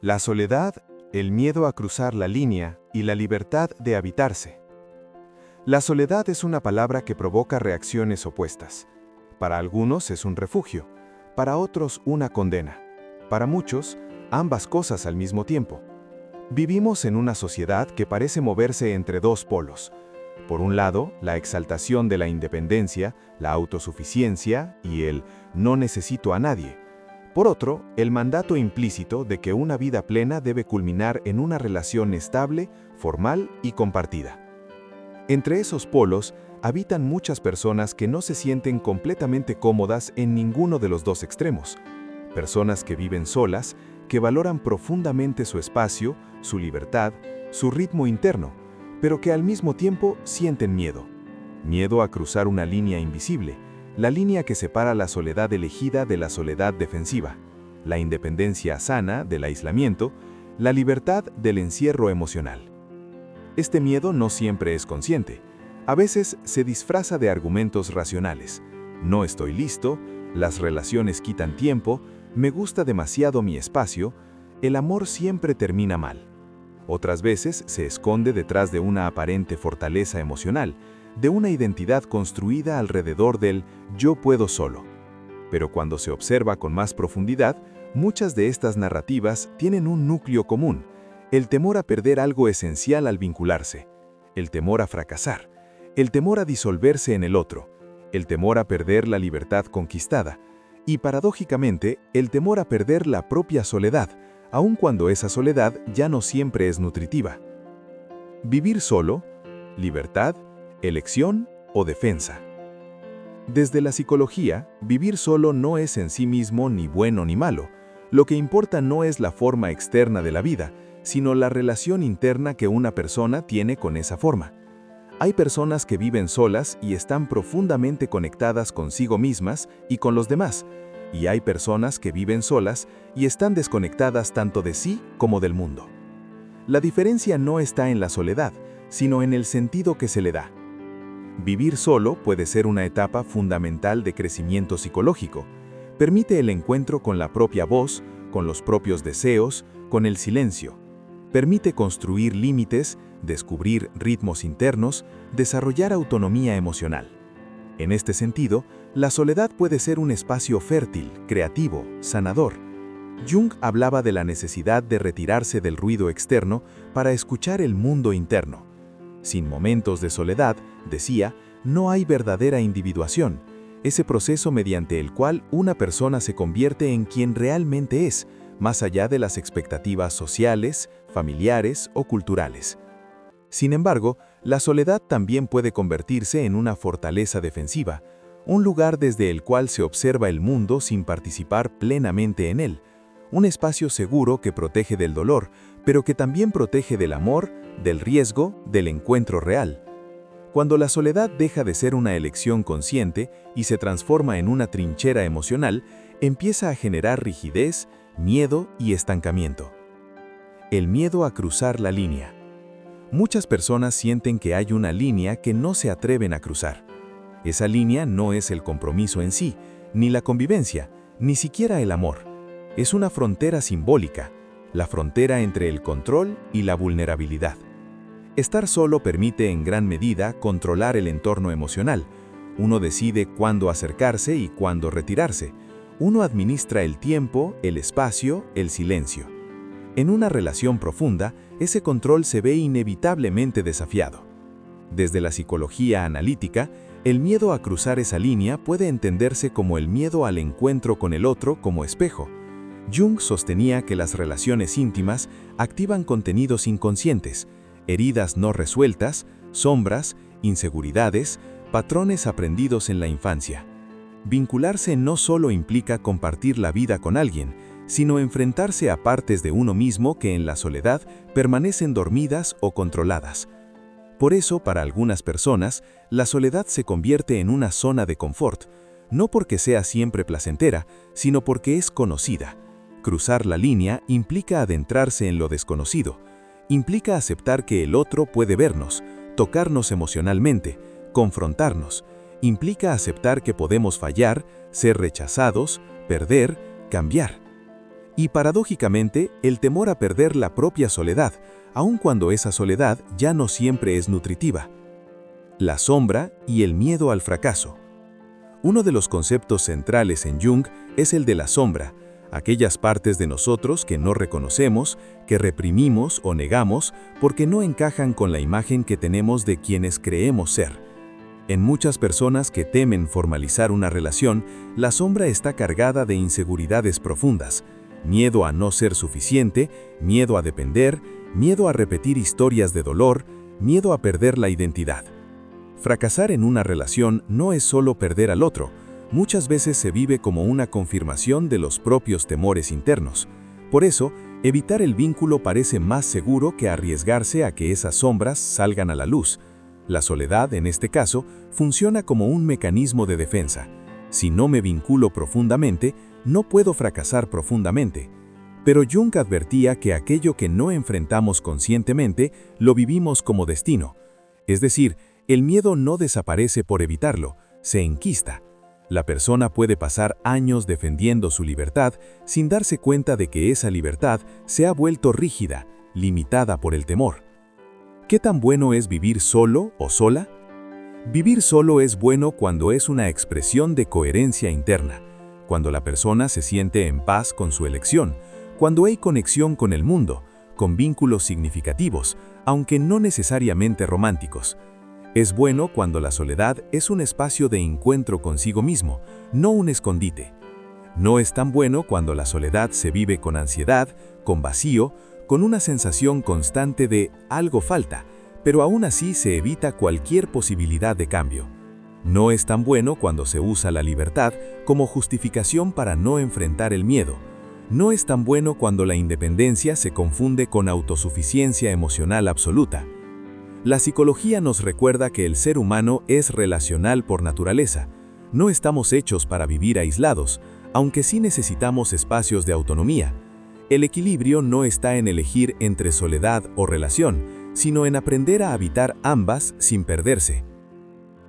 La soledad, el miedo a cruzar la línea y la libertad de habitarse. La soledad es una palabra que provoca reacciones opuestas. Para algunos es un refugio, para otros una condena. Para muchos, ambas cosas al mismo tiempo. Vivimos en una sociedad que parece moverse entre dos polos. Por un lado, la exaltación de la independencia, la autosuficiencia y el no necesito a nadie. Por otro, el mandato implícito de que una vida plena debe culminar en una relación estable, formal y compartida. Entre esos polos habitan muchas personas que no se sienten completamente cómodas en ninguno de los dos extremos. Personas que viven solas, que valoran profundamente su espacio, su libertad, su ritmo interno, pero que al mismo tiempo sienten miedo. Miedo a cruzar una línea invisible, la línea que separa la soledad elegida de la soledad defensiva, la independencia sana del aislamiento, la libertad del encierro emocional. Este miedo no siempre es consciente. A veces se disfraza de argumentos racionales. No estoy listo, las relaciones quitan tiempo, me gusta demasiado mi espacio, el amor siempre termina mal. Otras veces se esconde detrás de una aparente fortaleza emocional, de una identidad construida alrededor del yo puedo solo. Pero cuando se observa con más profundidad, muchas de estas narrativas tienen un núcleo común: el temor a perder algo esencial al vincularse, el temor a fracasar, el temor a disolverse en el otro, el temor a perder la libertad conquistada y, paradójicamente, el temor a perder la propia soledad, aun cuando esa soledad ya no siempre es nutritiva. Vivir solo, libertad, elección o defensa. Desde la psicología, vivir solo no es en sí mismo ni bueno ni malo. Lo que importa no es la forma externa de la vida, sino la relación interna que una persona tiene con esa forma. Hay personas que viven solas y están profundamente conectadas consigo mismas y con los demás, y hay personas que viven solas y están desconectadas tanto de sí como del mundo. La diferencia no está en la soledad, sino en el sentido que se le da. Vivir solo puede ser una etapa fundamental de crecimiento psicológico. Permite el encuentro con la propia voz, con los propios deseos, con el silencio. Permite construir límites, descubrir ritmos internos, desarrollar autonomía emocional. En este sentido, la soledad puede ser un espacio fértil, creativo, sanador. Jung hablaba de la necesidad de retirarse del ruido externo para escuchar el mundo interno. Sin momentos de soledad, decía, no hay verdadera individuación, ese proceso mediante el cual una persona se convierte en quien realmente es, más allá de las expectativas sociales, familiares o culturales. Sin embargo, la soledad también puede convertirse en una fortaleza defensiva, un lugar desde el cual se observa el mundo sin participar plenamente en él, un espacio seguro que protege del dolor, pero que también protege del amor, del riesgo, del encuentro real. Cuando la soledad deja de ser una elección consciente y se transforma en una trinchera emocional, empieza a generar rigidez, miedo y estancamiento. El miedo a cruzar la línea. Muchas personas sienten que hay una línea que no se atreven a cruzar. Esa línea no es el compromiso en sí, ni la convivencia, ni siquiera el amor. Es una frontera simbólica, la frontera entre el control y la vulnerabilidad. Estar solo permite en gran medida controlar el entorno emocional. Uno decide cuándo acercarse y cuándo retirarse. Uno administra el tiempo, el espacio, el silencio. En una relación profunda, ese control se ve inevitablemente desafiado. Desde la psicología analítica, el miedo a cruzar esa línea puede entenderse como el miedo al encuentro con el otro como espejo. Jung sostenía que las relaciones íntimas activan contenidos inconscientes, heridas no resueltas, sombras, inseguridades, patrones aprendidos en la infancia. Vincularse no solo implica compartir la vida con alguien, sino enfrentarse a partes de uno mismo que en la soledad permanecen dormidas o controladas. Por eso, para algunas personas, la soledad se convierte en una zona de confort, no porque sea siempre placentera, sino porque es conocida. Cruzar la línea implica adentrarse en lo desconocido, implica aceptar que el otro puede vernos, tocarnos emocionalmente, confrontarnos, implica aceptar que podemos fallar, ser rechazados, perder, cambiar. Y paradójicamente, el temor a perder la propia soledad, aun cuando esa soledad ya no siempre es nutritiva. La sombra y el miedo al fracaso. Uno de los conceptos centrales en Jung es el de la sombra, aquellas partes de nosotros que no reconocemos, que reprimimos o negamos porque no encajan con la imagen que tenemos de quienes creemos ser. En muchas personas que temen formalizar una relación, la sombra está cargada de inseguridades profundas, miedo a no ser suficiente, miedo a depender, miedo a repetir historias de dolor, miedo a perder la identidad. Fracasar en una relación no es solo perder al otro, muchas veces se vive como una confirmación de los propios temores internos. Por eso, evitar el vínculo parece más seguro que arriesgarse a que esas sombras salgan a la luz. La soledad, en este caso, funciona como un mecanismo de defensa. Si no me vinculo profundamente, no puedo fracasar profundamente. Pero Jung advertía que aquello que no enfrentamos conscientemente, lo vivimos como destino. Es decir, el miedo no desaparece por evitarlo, se enquista. La persona puede pasar años defendiendo su libertad sin darse cuenta de que esa libertad se ha vuelto rígida, limitada por el temor. ¿Qué tan bueno es vivir solo o sola? Vivir solo es bueno cuando es una expresión de coherencia interna, cuando la persona se siente en paz con su elección, cuando hay conexión con el mundo, con vínculos significativos, aunque no necesariamente románticos. Es bueno cuando la soledad es un espacio de encuentro consigo mismo, no un escondite. No es tan bueno cuando la soledad se vive con ansiedad, con vacío, con una sensación constante de algo falta, pero aún así se evita cualquier posibilidad de cambio. No es tan bueno cuando se usa la libertad como justificación para no enfrentar el miedo. No es tan bueno cuando la independencia se confunde con autosuficiencia emocional absoluta. La psicología nos recuerda que el ser humano es relacional por naturaleza. No estamos hechos para vivir aislados, aunque sí necesitamos espacios de autonomía. El equilibrio no está en elegir entre soledad o relación, sino en aprender a habitar ambas sin perderse.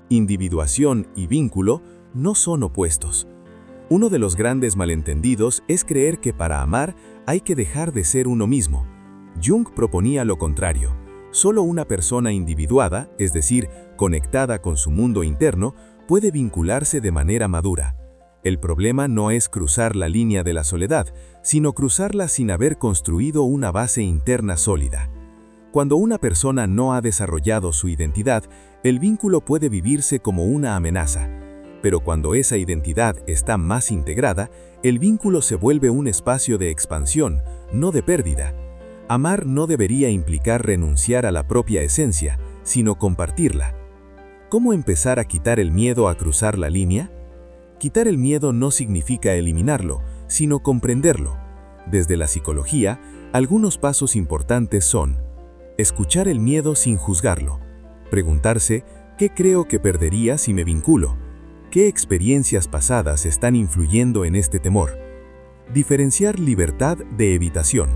Individuación y vínculo no son opuestos. Uno de los grandes malentendidos es creer que para amar hay que dejar de ser uno mismo. Jung proponía lo contrario. Solo una persona individuada, es decir, conectada con su mundo interno, puede vincularse de manera madura. El problema no es cruzar la línea de la soledad, sino cruzarla sin haber construido una base interna sólida. Cuando una persona no ha desarrollado su identidad, el vínculo puede vivirse como una amenaza. Pero cuando esa identidad está más integrada, el vínculo se vuelve un espacio de expansión, no de pérdida. Amar no debería implicar renunciar a la propia esencia, sino compartirla. ¿Cómo empezar a quitar el miedo a cruzar la línea? Quitar el miedo no significa eliminarlo, sino comprenderlo. Desde la psicología, algunos pasos importantes son: escuchar el miedo sin juzgarlo, preguntarse ¿qué creo que perdería si me vinculo? ¿Qué experiencias pasadas están influyendo en este temor? Diferenciar libertad de evitación.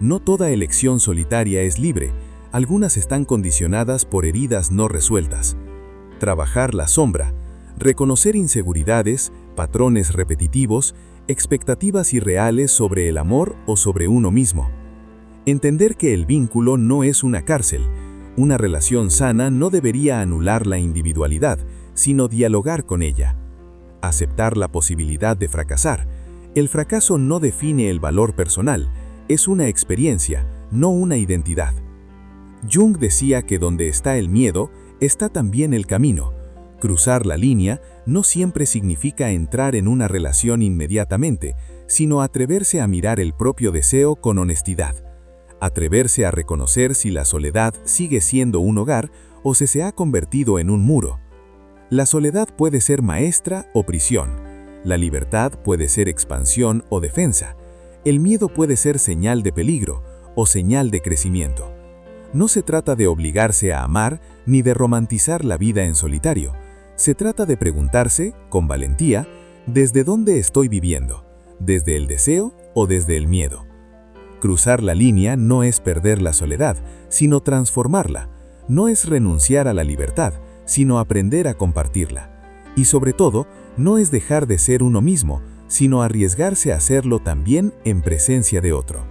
No toda elección solitaria es libre, algunas están condicionadas por heridas no resueltas. Trabajar la sombra. Reconocer inseguridades, patrones repetitivos, expectativas irreales sobre el amor o sobre uno mismo. Entender que el vínculo no es una cárcel. Una relación sana no debería anular la individualidad, sino dialogar con ella. Aceptar la posibilidad de fracasar. El fracaso no define el valor personal, es una experiencia, no una identidad. Jung decía que donde está el miedo, está también el camino. Cruzar la línea no siempre significa entrar en una relación inmediatamente, sino atreverse a mirar el propio deseo con honestidad. Atreverse a reconocer si la soledad sigue siendo un hogar o si se ha convertido en un muro. La soledad puede ser maestra o prisión. La libertad puede ser expansión o defensa. El miedo puede ser señal de peligro o señal de crecimiento. No se trata de obligarse a amar ni de romantizar la vida en solitario. Se trata de preguntarse, con valentía, ¿desde dónde estoy viviendo? ¿Desde el deseo o desde el miedo? Cruzar la línea no es perder la soledad, sino transformarla. No es renunciar a la libertad, sino aprender a compartirla. Y sobre todo, no es dejar de ser uno mismo, sino arriesgarse a hacerlo también en presencia de otro.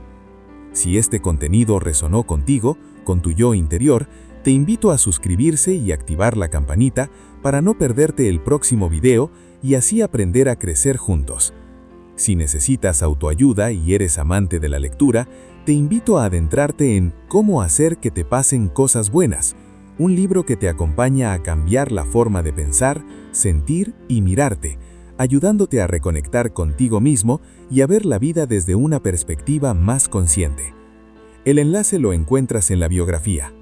Si este contenido resonó contigo, con tu yo interior, te invito a suscribirse y activar la campanita para no perderte el próximo video y así aprender a crecer juntos. Si necesitas autoayuda y eres amante de la lectura, te invito a adentrarte en Cómo hacer que te pasen cosas buenas, un libro que te acompaña a cambiar la forma de pensar, sentir y mirarte, ayudándote a reconectar contigo mismo y a ver la vida desde una perspectiva más consciente. El enlace lo encuentras en la biografía.